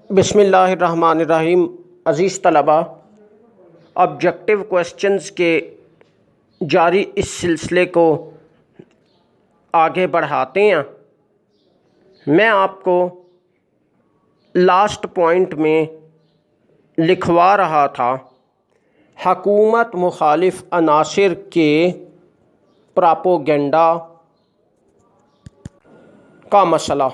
बिस्मिल्लाहिर्रहमानिर्रहीम। अज़ीज़ तलबा, objective questions के जारी इस सिलसिले को आगे बढ़ाते हैं। मैं आपको लास्ट पॉइंट में लिखवा रहा था हकूमत मुखालिफ अनासिर के प्रोपेगेंडा का मसला।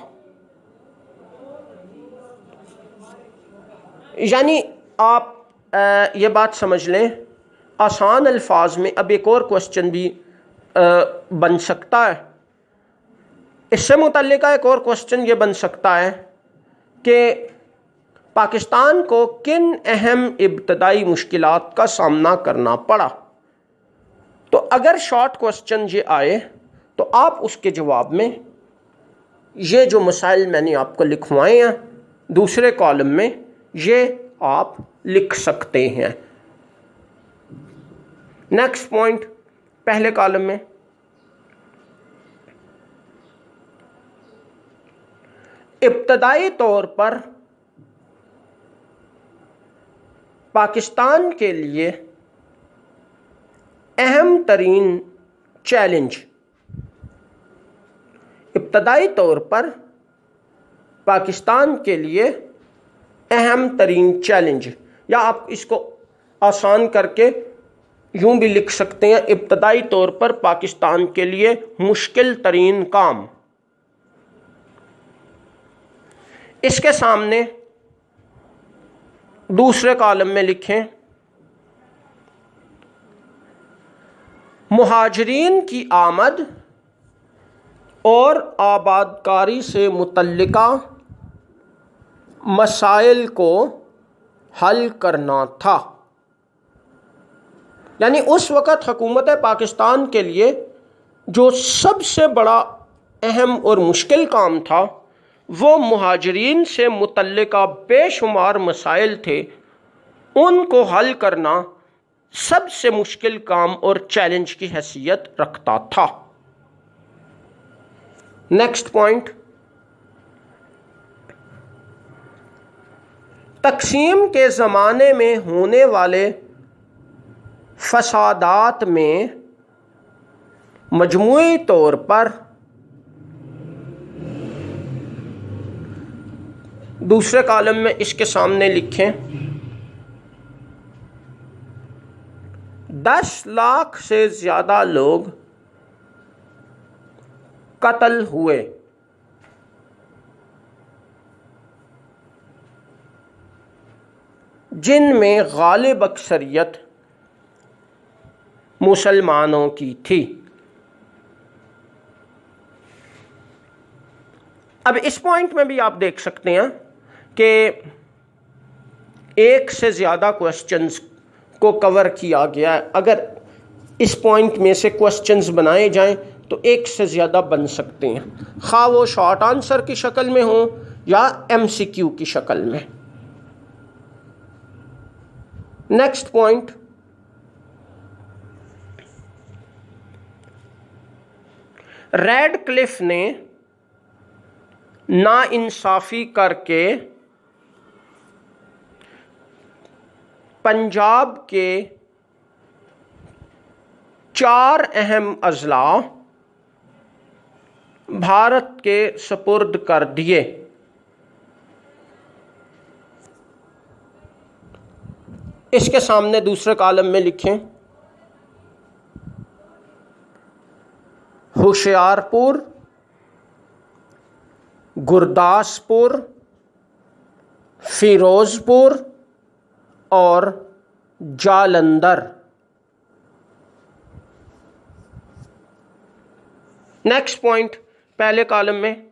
यानी आप ये बात समझ लें, आसान अल्फाज में अब एक और क्वेश्चन भी बन सकता है। इससे मुतल्लिक़ एक और क्वेश्चन ये बन सकता है कि पाकिस्तान को किन अहम इब्तदाई मुश्किलात का सामना करना पड़ा। तो अगर शॉर्ट क्वेश्चन ये आए तो आप उसके जवाब में ये जो मसाइल मैंने आपको लिखवाए हैं दूसरे कॉलम में, ये आप लिख सकते हैं। नेक्स्ट पॉइंट पहले कॉलम में, इब्तदाई तौर पर पाकिस्तान के लिए अहम तरीन चैलेंज। इब्तदाई तौर पर पाकिस्तान के लिए अहम तरीन चैलेंज, या आप इसको आसान करके यूं भी लिख सकते हैं, इब्तदाई तौर पर पाकिस्तान के लिए मुश्किल तरीन काम। इसके सामने दूसरे कॉलम में लिखें, मुहाजिरीन की आमद और आबादकारी से मुतल्लिका मसाइल को हल करना था। यानी उस वक़्त हुकूमत पाकिस्तान के लिए जो सबसे बड़ा अहम और मुश्किल काम था वो मुहाजिरीन से मुतल्लिका बेशुमार मसाइल थे, उनको हल करना सबसे मुश्किल काम और चैलेंज की हैसियत रखता था। नेक्स्ट पॉइंट, तक़सीम के ज़माने में होने वाले फसादात में मजमूई तौर पर दूसरे कॉलम में इसके सामने लिखें 10 लाख से ज़्यादा लोग कत्ल हुए। जिनमें गालिब अक्सरियत मुसलमानों की थी। अब इस पॉइंट में भी आप देख सकते हैं कि एक से ज़्यादा क्वेश्चंस को कवर किया गया है। अगर इस पॉइंट में से क्वेश्चंस बनाए जाएं तो एक से ज़्यादा बन सकते हैं, खा वो शॉर्ट आंसर की शक्ल में हो या MCQ की शक्ल में। नेक्स्ट पॉइंट, रेडक्लिफ ने नाइंसाफ़ी करके पंजाब के 4 अहम अज़ला भारत के सपुर्द कर दिए। इसके सामने दूसरे कॉलम में लिखें होशियारपुर, गुरदासपुर, फिरोजपुर और जालंधर। नेक्स्ट पॉइंट पहले कॉलम में,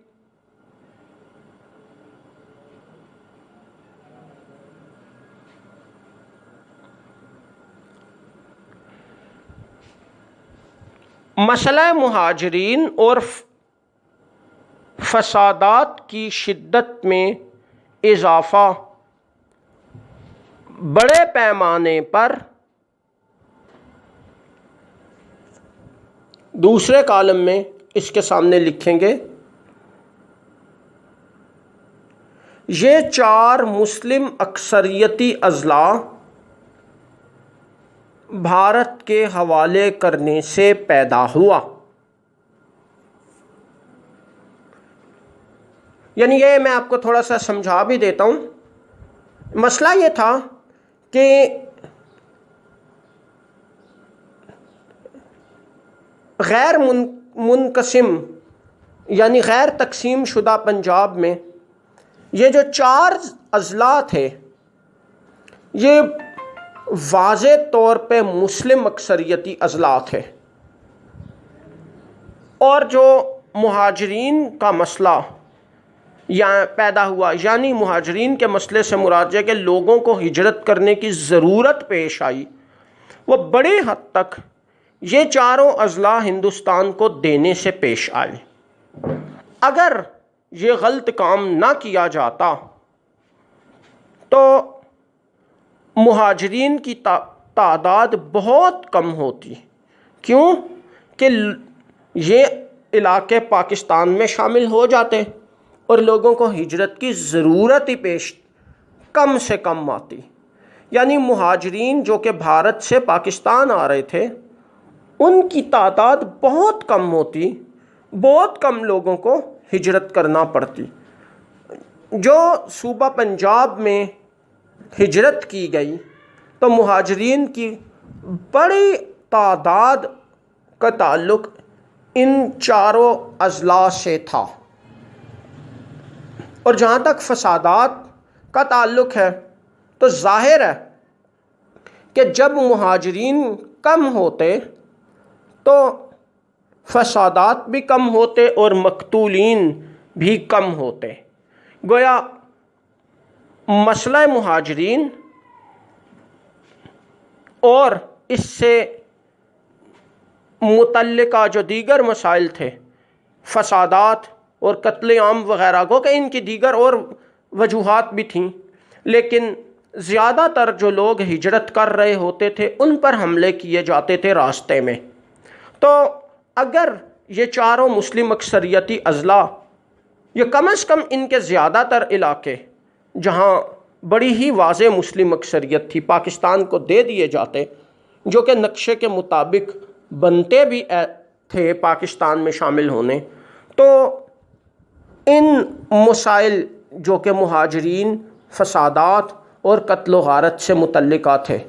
मसला मुहाजिरीन और फसादात की शिद्दत में इजाफ़ा बड़े पैमाने पर दूसरे कॉलम में इसके सामने लिखेंगे ये 4 मुस्लिम अक्सरियती अज़ला भारत के हवाले करने से पैदा हुआ। यानी ये मैं आपको थोड़ा सा समझा भी देता हूँ। मसला ये था कि गैर मुनकसिम यानी गैर तकसीम शुदा पंजाब में ये जो 4 अज़ला थे, ये वाज़े तौर पे मुस्लिम अक्सरियती अज़ला थे। और जो मुहाजिरीन का मसला यहाँ पैदा हुआ, यानी मुहाजिरीन के मसले से मुराद है कि लोगों को हिजरत करने की ज़रूरत पेश आई, वो बड़ी हद तक ये चारों अज़ला हिंदुस्तान को देने से पेश आए। अगर ये गलत काम ना किया जाता तो मुहाजिरीन की तादाद बहुत कम होती। क्यों कि ये इलाके पाकिस्तान में शामिल हो जाते और लोगों को हिजरत की ज़रूरत ही पेश कम से कम आती। यानी मुहाजिरीन जो कि भारत से पाकिस्तान आ रहे थे, उनकी तादाद बहुत कम होती, बहुत कम लोगों को हिजरत करना पड़ती। जो सूबा पंजाब में हिजरत की गई तो मुहाजिरीन की बड़ी तादाद का ताल्लुक़ इन चारों अज़ला से था। और जहाँ तक फसादात का ताल्लुक़ है तो ज़ाहिर है कि जब मुहाजिरीन कम होते तो फसादात भी कम होते और मकतूलीन भी कम होते। गोया मसला मुहाजिरीन और इससे मुतल्लिका जो दीगर मसाइल थे, फसादात और कत्ल आम वग़ैरह को, कि इनकी दीगर और वजूहात भी थीं, लेकिन ज़्यादातर जो लोग हिजरत कर रहे होते थे उन पर हमले किए जाते थे रास्ते में। तो अगर ये चारों मुस्लिम अक्सरियती अज़ला, ये कम अज़ कम इनके ज़्यादातर इलाके जहाँ बड़ी ही वाज़े मुस्लिम अक्सरियत थी पाकिस्तान को दे दिए जाते, जो कि नक्शे के मुताबिक बनते भी थे पाकिस्तान में शामिल होने। तो इन मसाइल जो कि मुहाजिरीन, फसादात और कत्ल गारत से मुतल्लिका थे,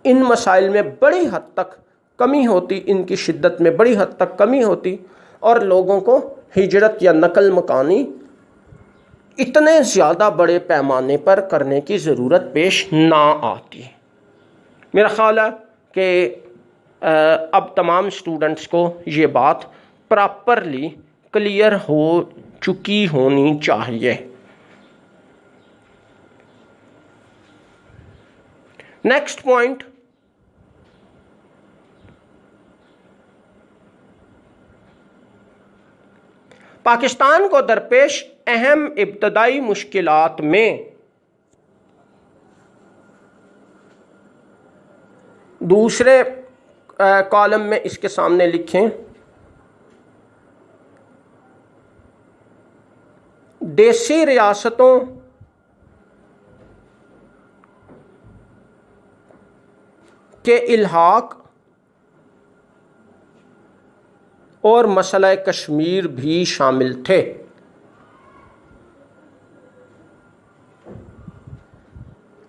इन मसाइल में बड़ी हद तक कमी होती, इनकी शिद्दत में बड़ी हद तक कमी होती और लोगों को हिजरत या नकल मकानी इतने ज़्यादा बड़े पैमाने पर करने की ज़रूरत पेश ना आती। मेरा ख़्याल है कि अब तमाम स्टूडेंट्स को ये बात प्रॉपरली क्लियर हो चुकी होनी चाहिए। नेक्स्ट पॉइंट, पाकिस्तान को दरपेश अहम इब्तदाई मुश्किलात में दूसरे कॉलम में इसके सामने लिखें, देसी रियासतों के इल्हाक और मसला कश्मीर भी शामिल थे।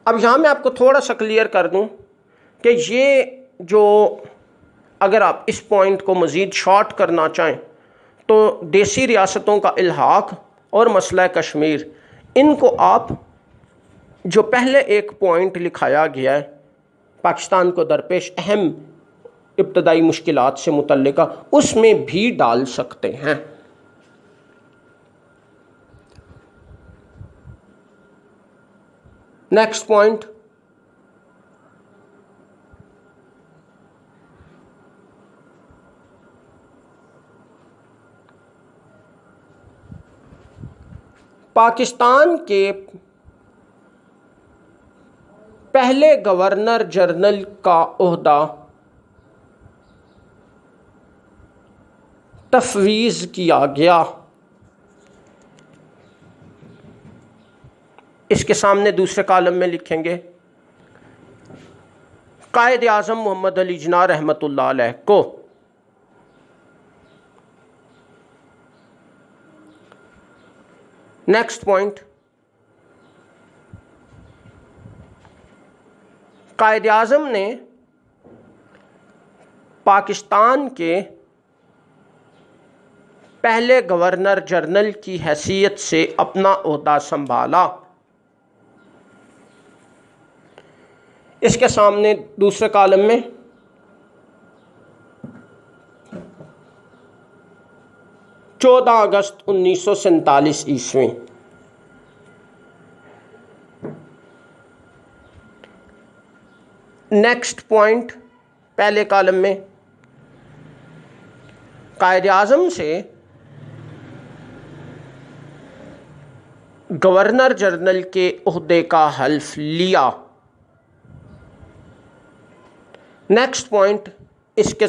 अब यहाँ मैं आपको थोड़ा सा क्लियर कर दूँ कि ये जो, अगर आप इस पॉइंट को मज़ीद शॉर्ट करना चाहें तो देसी रियासतों का इल्हाक और मसला कश्मीर, इनको आप जो पहले एक पॉइंट लिखाया गया है पाकिस्तान को दरपेश अहम इब्तदाई मुश्किलात से मुतल्लिका, उसमें भी डाल सकते हैं। नेक्स्ट पॉइंट, पाकिस्तान के पहले गवर्नर जनरल का ओहदा तफवीज़ किया गया। इसके सामने दूसरे कॉलम में लिखेंगे कायद आज़म मोहम्मद अली जिन्ना रहमतुल्लाह अलैह को। नेक्स्ट पॉइंट, कायद आज़म ने पाकिस्तान के पहले गवर्नर जनरल की हैसियत से अपना ओहदा संभाला। इसके सामने दूसरे कॉलम में 14 अगस्त 1947 ईस्वी। नेक्स्ट पॉइंट, पहले कॉलम में कायद आज़म से गवर्नर जनरल के ओहदे का हल्फ लिया। नेक्स्ट पॉइंट, इसके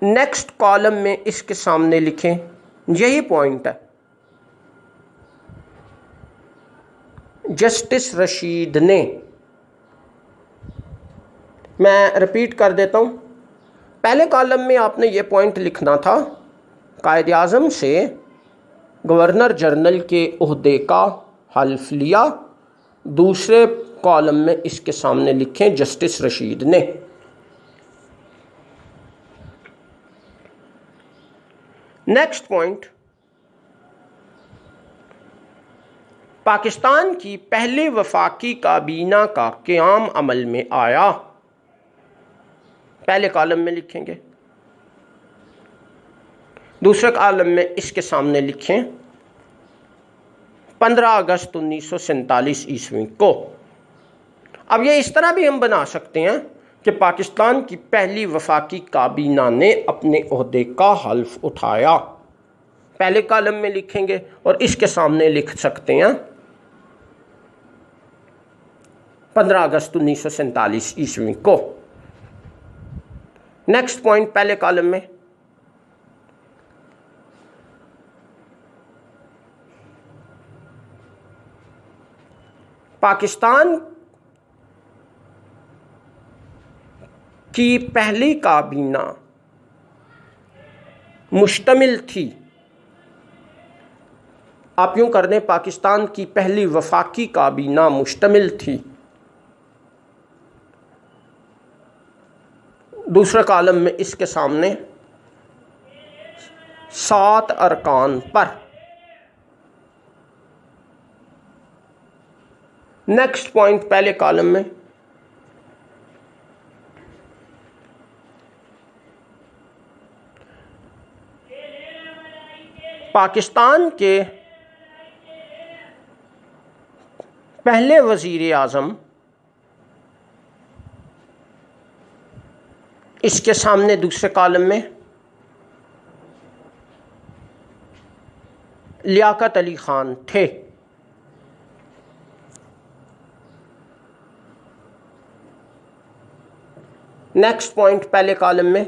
नेक्स्ट कॉलम में इसके सामने लिखें, यही पॉइंट है। जस्टिस रशीद ने, मैं रिपीट कर देता हूँ, पहले कॉलम में आपने ये पॉइंट लिखना था, कायद आज़म से गवर्नर जनरल के ओहदे का हल्फ लिया। दूसरे कॉलम में इसके सामने लिखें जस्टिस रशीद ने। नेक्स्ट पॉइंट, पाकिस्तान की पहली वफाकी काबीना का क़याम अमल में आया। पहले कॉलम में लिखेंगे। दूसरे कॉलम में इसके सामने लिखें 15 अगस्त 1947 ईस्वी को। अब ये इस तरह भी हम बना सकते हैं कि पाकिस्तान की पहली वफाकी काबीना ने अपने ओहदे का हल्फ उठाया। पहले कॉलम में लिखेंगे और इसके सामने लिख सकते हैं 15 अगस्त 1947 ईस्वी को। नेक्स्ट पॉइंट, पहले कॉलम में पाकिस्तान की पहली काबीना मुश्तमिल थी, आप यूं कर दें, पाकिस्तान की पहली वफाकी काबीना मुश्तमिल थी। दूसरे कॉलम में इसके सामने 7 अरकान पर। नेक्स्ट पॉइंट, पहले कॉलम में पाकिस्तान के पहले वज़ीर आज़म, इसके सामने दूसरे कॉलम में लियाकत अली ख़ान थे। नेक्स्ट पॉइंट, पहले कॉलम में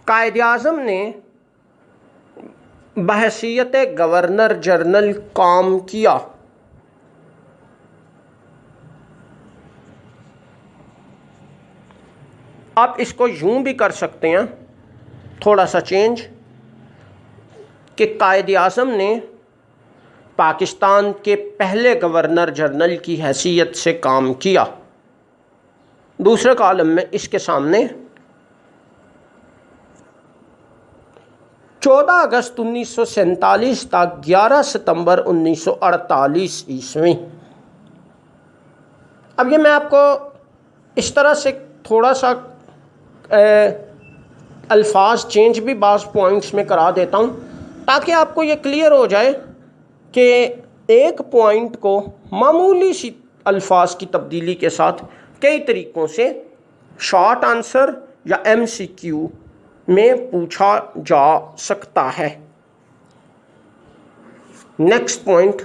कायद आज़म ने बहैसियत गवर्नर जनरल काम किया। आप इसको यूं भी कर सकते हैं, थोड़ा सा चेंज, कि कायद आज़म ने पाकिस्तान के पहले गवर्नर जनरल की हैसियत से काम किया। दूसरे कॉलम में इसके सामने 14 अगस्त 1947 तक 11 सितंबर 1948 ईस्वी। अब ये मैं आपको इस तरह से थोड़ा सा अल्फाज चेंज भी बाज़ पॉइंट्स में करा देता हूँ, ताकि आपको ये क्लियर हो जाए कि एक पॉइंट को मामूली सी अल्फाज की तब्दीली के साथ कई तरीक़ों से शॉर्ट आंसर या MCQ में पूछा जा सकता है। नेक्स्ट पॉइंट,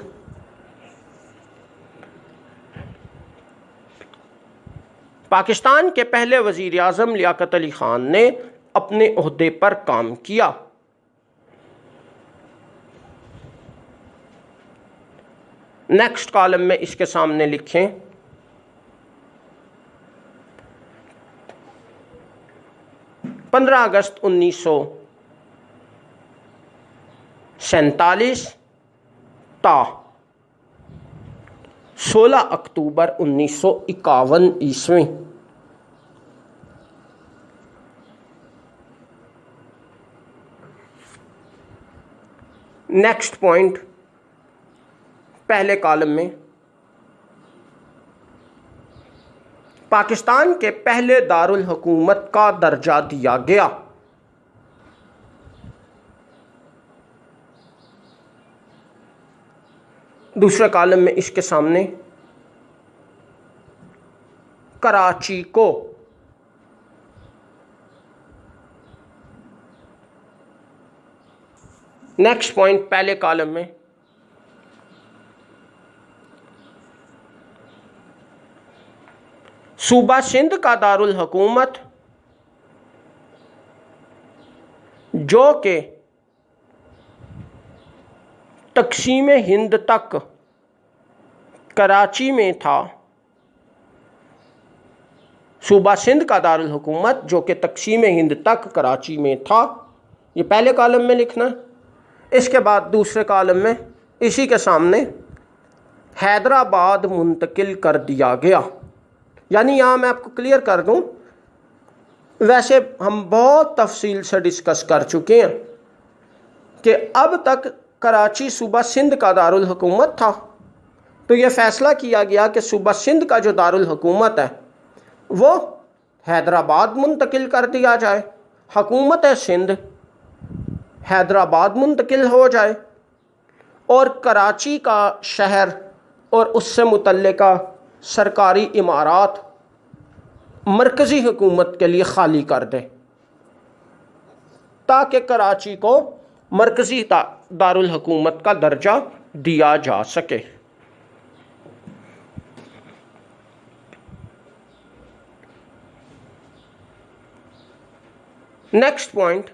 पाकिस्तान के पहले वज़ीर आज़म लियाकत अली ख़ान ने अपने ओहदे पर काम किया। नेक्स्ट कॉलम में इसके सामने लिखें 15 अगस्त 1947 ता 16 अक्टूबर 1951 ईस्वी। नेक्स्ट पॉइंट पहले कॉलम में पाकिस्तान के पहले दारुल हुकूमत का दर्जा दिया गया। दूसरे कॉलम में इसके सामने कराची को नेक्स्ट पॉइंट पहले कॉलम में सूबा सिंध का दारुल हुकूमत जो कि तक़सीम हिंद तक कराची में था, सूबा सिंध का दारुल हुकूमत जो कि तक़सीम हिंद तक कराची में था, ये पहले कॉलम में लिखना है। इसके बाद दूसरे कॉलम में इसी के सामने हैदराबाद मुंतकिल कर दिया गया। यानी यहाँ मैं आपको क्लियर कर दूँ, वैसे हम बहुत तफसील से डिस्कस कर चुके हैं कि अब तक कराची सूबा सिंध का दारुल हुकूमत था, तो यह फ़ैसला किया गया कि सूबा सिंध का जो दारुल हुकूमत है वो हैदराबाद मुंतकिल कर दिया जाए, हुकूमत सिंध हैदराबाद मुंतकिल हो जाए और कराची का शहर और उससे मुतल्लिका सरकारी इमारात मरकज़ी हुकूमत के लिए खाली कर दे, ताकि कराची को मरकज़ी दारुल हुकूमत का दर्जा दिया जा सके। Next point